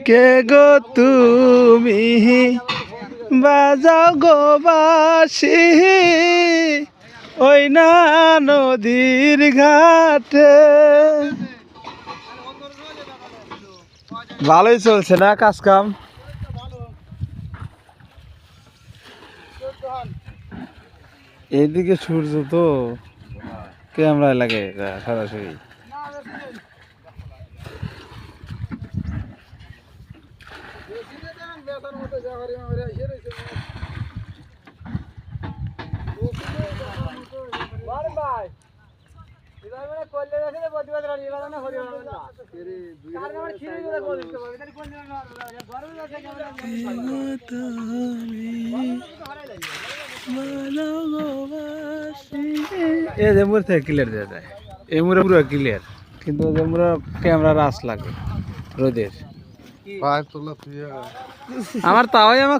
কে গো তুমি বাজাও গো বাঁশি ওই না নদীর ঘাটে। ভালোই চলছে না কাজ কাম? এইদিকে সূর্য তো ক্যামেরায় লাগে সরাসরি। এই যে মুড় থেকে ক্লিয়ার দেওয়া যায়, এই মুড়ে পুরো ক্লিয়ার, কিন্তু যে মুড়ে ক্যামেরা রাস লাগে রোদের। আমার তাওই আমার